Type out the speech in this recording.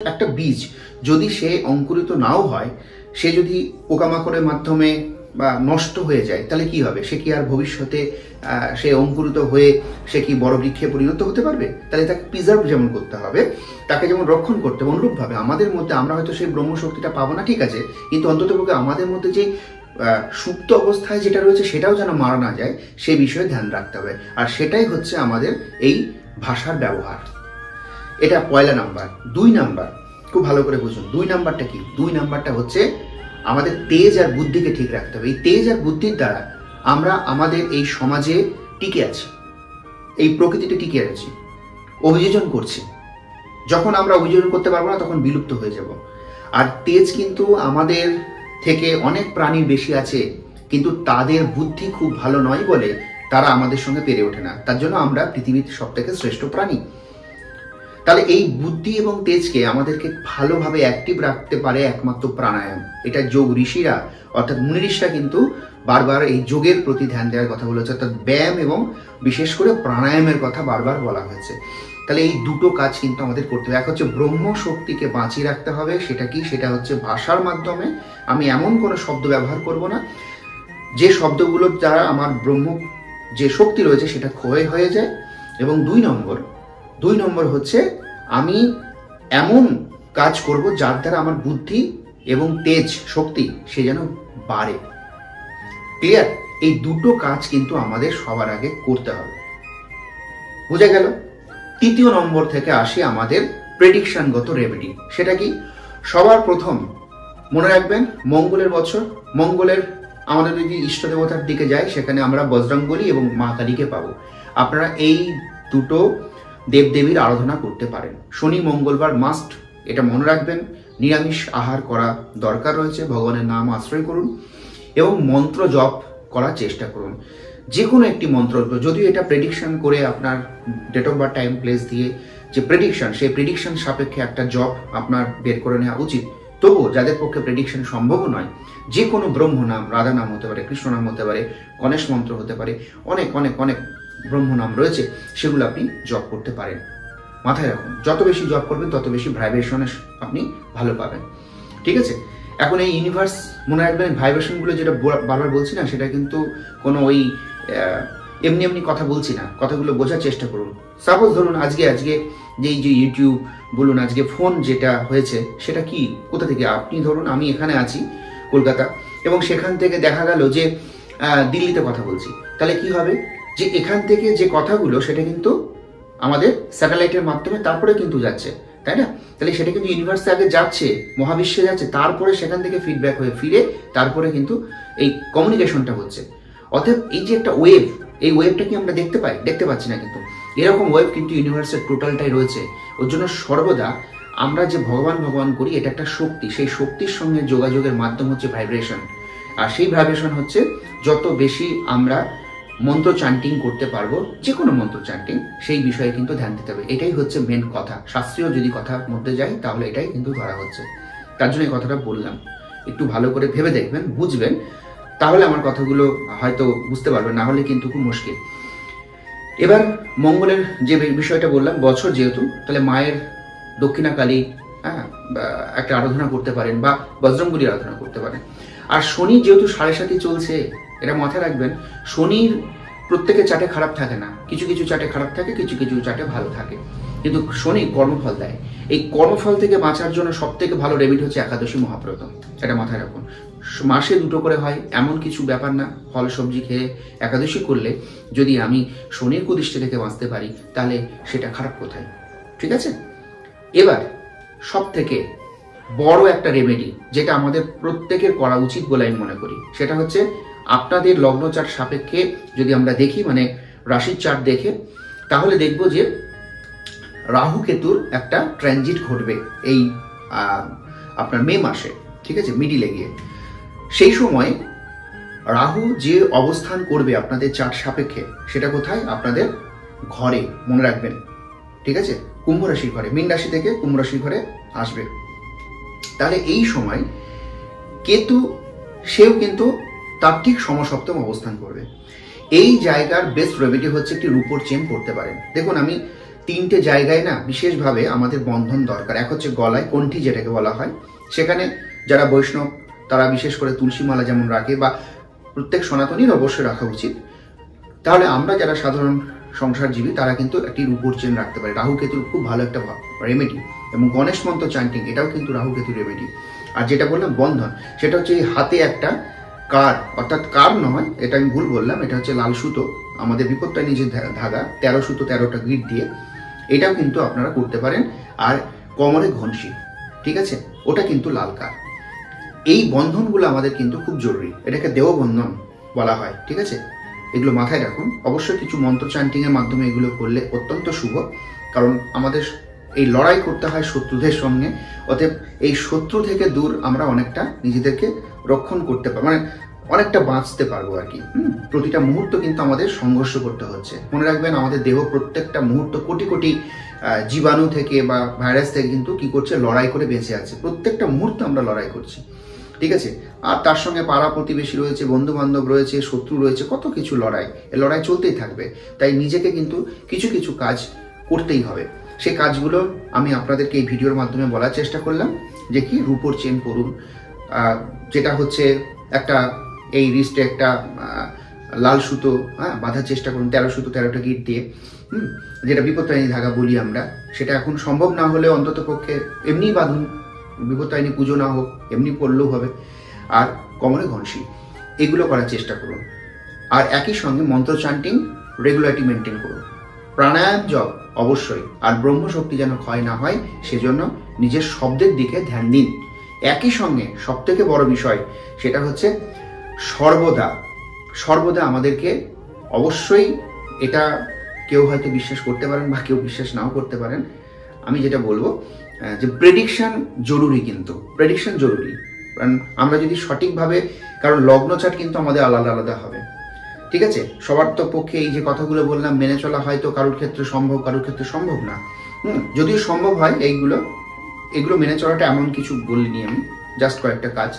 একটা বীজ যদি সে অঙ্কুরিত নাও হয়, সে যদি পোকামাকড়ের মাধ্যমে বা নষ্ট হয়ে যায়, তাহলে কি হবে? সে কি আর ভবিষ্যতে সে অঙ্কুরিত হয়ে সে কি বড় বৃক্ষে পরিণত হতে পারবে? তাহলে তাকে প্রিজার্ভ যেমন করতে হবে, তাকে যেমন রক্ষণ করতে হবে, অনুরূপভাবে আমাদের মধ্যে আমরা হয়তো সেই ব্রহ্মশক্তিটা পাবো না, ঠিক আছে, কিন্তু অন্ততপক্ষে আমাদের মধ্যে যে সুপ্ত অবস্থায় যেটা রয়েছে সেটাও যেন মারা না যায়, সে বিষয়ে ধ্যান রাখতে হবে। আর সেটাই হচ্ছে আমাদের এই ভাষার ব্যবহার। এটা পয়লা নাম্বার। 2 নাম্বার, খুব ভালো করে বুঝুন, 2 নাম্বারটা কি? 2 নাম্বারটা হচ্ছে আমাদের তেজ আর বুদ্ধিকে ঠিক রাখতে হবে। এই তেজ আর বুদ্ধির দ্বারা আমরা আমাদের এই সমাজে টিকে আছি, এই প্রকৃতিতে টিকে আছি, অভিযোজন করছি। যখন আমরা অভিযোজন করতে পারবো না তখন বিলুপ্ত হয়ে যাব। আর তেজ কিন্তু আমাদের থেকে অনেক প্রাণীর বেশি আছে, কিন্তু তাদের বুদ্ধি খুব ভালো নয় বলে তারা আমাদের সঙ্গে পেরে ওঠে না। তার জন্য আমরা পৃথিবীর সব থেকে শ্রেষ্ঠ প্রাণী। তাহলে এই বুদ্ধি এবং তেজকে আমাদেরকে ভালোভাবে অ্যাক্টিভ রাখতে পারে একমাত্র প্রাণায়াম। এটা যোগ ঋষিরা অর্থাৎ মুনি ঋষিরা কিন্তু বারবার এই যোগের প্রতি ধ্যান দেওয়ার কথা বলেছে, অর্থাৎ ব্যায়াম এবং বিশেষ করে প্রাণায়ামের কথা বারবার বলা হয়েছে। তাহলে এই দুটো কাজ কিন্তু আমাদের করতে হবে। এক হচ্ছে ব্রহ্ম শক্তিকে বাঁচিয়ে রাখতে হবে। সেটা কি? সেটা হচ্ছে ভাষার মাধ্যমে আমি এমন কোনো শব্দ ব্যবহার করব না যে শব্দগুলোর দ্বারা আমার ব্রহ্ম যে শক্তি রয়েছে সেটা ক্ষয় হয়ে যায়। এবং 2 নম্বর হচ্ছে আমি এমন কাজ করব যার দ্বারা আমার বুদ্ধি এবং তেজ শক্তি সে যেন বাড়ে। ক্লিয়ার? এই দুটো কাজ কিন্তু আমাদের সবার আগে করতে হবে। বুঝা গেল? 3 নম্বর থেকে আসি আমাদের প্রেডিকশনগত রেমেডি। সেটা কি? সবার প্রথম মনে রাখবেন, মঙ্গলের বছর, মঙ্গলের আমাদের যদি ইষ্ট দেবতার দিকে যাই সেখানে আমরা বজরংবলী এবং মা কালীকে পাবো। আপনারা এই দুটো দেবদেবীর আরাধনা করতে পারেন। শনি মঙ্গলবার মাস্ট, এটা মনে রাখবেন। নিরামিষ আহার করা দরকার রয়েছে, ভগবানের নাম আশ্রয় করুন এবং মন্ত্র জপ করার চেষ্টা করুন। যে কোনো একটি মন্ত্র, যদিও এটা প্রেডিকশন করে আপনার date of birth, time, place দিয়ে যে প্রেডিকশন, সেই প্রেডিকশন সাপেক্ষে একটা জপ আপনার বের করে নেওয়া উচিত। তবুও যাদের পক্ষে প্রেডিকশন সম্ভব নয়, যে কোনো ব্রহ্ম নাম, রাধা নাম হতে পারে, কৃষ্ণ নাম হতে পারে, গণেশ মন্ত্র হতে পারে, অনেক অনেক অনেক ব্রহ্ম নাম রয়েছে, সেগুলো আপনি জপ করতে পারেন। মাথায় রাখুন, যত বেশি জপ করবেন তত বেশি ভাইব্রেশনে আপনি ভালো পাবেন। ঠিক আছে? এখন এই ইউনিভার্স মনে রাখবেন, ভাইব্রেশনগুলো যেটা বারবার বলছি না, সেটা কিন্তু কোনো ওই এমনি এমনি কথা বলছি না, কথাগুলো বোঝার চেষ্টা করুন। সাপোজ ধরুন আজকে যে ইউটিউব বলুন, আজকে ফোন যেটা হয়েছে সেটা কি, কোথা থেকে? আপনি ধরুন আমি এখানে আছি কলকাতা, এবং সেখান থেকে দেখা গেল যে দিল্লিতে কথা বলছি, তাহলে কি হবে? যে এখান থেকে যে কথাগুলো সেটা কিন্তু আমাদের স্যাটেলাইটের মাধ্যমে তারপরে কিন্তু যাচ্ছে, তাই না? তাহলে সেটা কিন্তু ইউনিভার্সে আগে যাচ্ছে, মহাবিশ্বে যাচ্ছে, তারপরে সেখান থেকে ফিডব্যাক হয়ে ফিরে তারপরে কিন্তু এই কমিউনিকেশনটা হচ্ছে। অতএব এই যে একটা ওয়েভ, এই ওয়েভটা কি আমরা দেখতে পাই? দেখতে পাচ্ছি না, কিন্তু এরকম ওয়েভ কিন্তু ইউনিভার্সের টোটালটাই রয়েছে। ওর জন্য সর্বদা আমরা যে ভগবান করি, এটা একটা শক্তি। সেই শক্তির সঙ্গে যোগাযোগের মাধ্যম হচ্ছে ভাইব্রেশন। আর সেই ভাইব্রেশন হচ্ছে যত বেশি আমরা মন্ত্র চান্টিং করতে পারবো, যে কোনো মন্ত্র চান্টিং, সেই বিষয়ে কিন্তু ধ্যান দিতে হবে। এটাই হচ্ছে মেন কথা। শাস্ত্রীয় যদি কথার মধ্যে যাই তাহলে এটাই কিন্তু ধরা হচ্ছে। তার জন্য এই কথাটা বললাম, একটু ভালো করে ভেবে দেখবেন, বুঝবেন, তাহলে আমার কথাগুলো হয়তো বুঝতে পারবেন, না হলে কিন্তু খুব মুশকিল। এবার মঙ্গলের যে বিষয়টা বললাম, বছর যেহেতু, তাহলে মায়ের দক্ষিণাকালী একটা আরাধনা করতে পারেন বা বজরংবলী আরাধনা করতে পারেন। আর শনি যেহেতু 7.5 চলছে, এটা মাথায় রাখবেন, শনির প্রত্যেকের চাটে খারাপ থাকে না, কিছু কিছু চাটে খারাপ থাকে, কিছু কিছু চাটে ভালো থাকে, কিন্তু শনি কর্মফল দেয়। এই কর্মফল থেকে বাঁচার জন্য সব থেকে ভালো রেমেডি হচ্ছে একাদশী মহাব্রত। এটা মাথায় রাখুন। মাসে 2টো করে হয়, এমন কিছু ব্যাপার না। ফল সবজি খেয়ে একাদশী করলে যদি আমি শনির কুদৃষ্টি থেকে বাঁচতে পারি, তাহলে সেটা খারাপ কোথায়? ঠিক আছে? এবার সব থেকে বড় একটা রেমেডি যেটা আমাদের প্রত্যেকের করা উচিত বলে আমি মনে করি, সেটা হচ্ছে আপনাদের লগ্ন চার্ট সাপেক্ষে যদি আমরা দেখি, মানে রাশির চার্ট দেখে, তাহলে দেখব যে রাহু কেতুর একটা ট্রানজিট ঘটবে এই আপনার মে মাসে, ঠিক আছে, মিডিলে গিয়ে। সেই সময় রাহু যে অবস্থান করবে আপনাদের চার্ট সাপেক্ষে, সেটা কোথায়? আপনাদের ঘরে, মনে রাখবেন, ঠিক আছে, কুম্ভ রাশির ঘরে, মীন রাশি থেকে কুম্ভ রাশির ঘরে আসবে। তাহলে এই সময় কেতু সেও কিন্তু তার ঠিক সমসপ্তম অবস্থান করবে। এই জায়গার বেস্ট রেমেডি হচ্ছে একটি রূপোর চেন করতে পারেন। দেখুন, আমি তিনটে জায়গায় না বিশেষভাবে আমাদের বন্ধন দরকার। এক হচ্ছে গলায়, কণ্ঠী যেটাকে বলা হয়, সেখানে যারা বৈষ্ণব তারা বিশেষ করে তুলসী মালা যেমন রাখে, বা প্রত্যেক সনাতনীর অবশ্যই রাখা উচিত। তাহলে আমরা যারা সাধারণ সংসারজীবী তারা কিন্তু একটি রূপোর চেন রাখতে পারে। রাহু কেতুর খুব ভালো একটা রেমেডি, এবং গণেশ মন্ত্র চ্যান্টিং এটাও কিন্তু রাহু কেতুর রেমেডি। আর যেটা বললাম বন্ধন, সেটা হচ্ছে এই হাতে একটা কার, অর্থাৎ কার নয়, এটা আমি ভুল বললাম, এটা হচ্ছে লাল সুতো, আমাদের বিপত্তায়নী যে ধাগা 13 সুতো 13টা গিট দিয়ে, এটাও কিন্তু আপনারা করতে পারেন। আর কোমরে ঘনশি, ঠিক আছে, ওটা কিন্তু লাল কার। এই বন্ধনগুলো আমাদের কিন্তু খুব জরুরি, এটাকে দেহ বন্ধন বলা হয়, ঠিক আছে। এগুলো মাথায় রাখুন। অবশ্যই কিছু মন্ত্র চ্যান্টিং এর মাধ্যমে এগুলো করলে অত্যন্ত শুভ, কারণ আমাদের এই লড়াই করতে হয় শত্রুদের সঙ্গে। অতএব এই শত্রু থেকে দূর আমরা অনেকটা নিজেদেরকে রক্ষণ করতে পারবো, মানে অনেকটা বাঁচতে পারবো আর কি। প্রতিটা মুহূর্ত কিন্তু আমাদের সংঘর্ষ করতে হচ্ছে। মনে রাখবেন, আমাদের দেহ প্রত্যেকটা মুহূর্ত কোটি কোটি জীবাণু থেকে বা ভাইরাস থেকে কিন্তু কি করছে, লড়াই করে বেঁচে আছে। প্রত্যেকটা মুহূর্তে আমরা লড়াই করছি, ঠিক আছে। আর তার সঙ্গে পাড়া প্রতিবেশী রয়েছে, বন্ধু বান্ধব রয়েছে, শত্রু রয়েছে, কত কিছু লড়াই, এই লড়াই চলতেই থাকবে। তাই নিজেকে কিন্তু কিছু কিছু কাজ করতেই হবে। সেই কাজগুলো আমি আপনাদেরকে এই ভিডিওর মাধ্যমে বলার চেষ্টা করলাম, যে কি রূপোর চেন পরুন, যেটা হচ্ছে একটা এই রিস্টে একটা লাল সুতো বাঁধার চেষ্টা করুন, 13 সুতো 13টা গিট দিয়ে, যেটা বিপত্তায়নী ধাগা বলি আমরা। সেটা এখন সম্ভব না হলে অন্তত পক্ষে এমনিই বাঁধুন, বিপত্তায়নী পুজো না হোক এমনি পড়লেও হবে। আর কোমরে ঘনশি, এগুলো করার চেষ্টা করুন। আর একই সঙ্গে মন্ত্র চ্যান্টিং রেগুলারিটি মেনটেন করুন। প্রাণায়াম জপ অবশ্যই, আর ব্রহ্মশক্তি যেন ক্ষয় না হয় সেজন্য নিজের শব্দের দিকে ধ্যান দিন। একই সঙ্গে সবথেকে বড় বিষয় সেটা হচ্ছে সর্বদা সর্বদা আমাদেরকে অবশ্যই, এটা কেউ হয়তো বিশ্বাস করতে পারেন বা কেউ বিশ্বাস নাও করতে পারেন, আমি যেটা বলবো যে প্রেডিকশন জরুরি, কিন্তু প্রেডিকশন জরুরি। কারণ আমরা যদি সঠিকভাবে, কারণ লগ্ন চার্ট কিন্তু আমাদের আলাদা আলাদা হবে, ঠিক আছে। সবার তো পক্ষে এই যে কথাগুলো বললাম মেনে চলা হয়তো কারোর ক্ষেত্রে সম্ভব, কারোর ক্ষেত্রে সম্ভব না। যদিও সম্ভব হয়, এগুলো মেনে চলাটা এমন কিছু বলিনি আমি, জাস্ট কয়েকটা কাজ।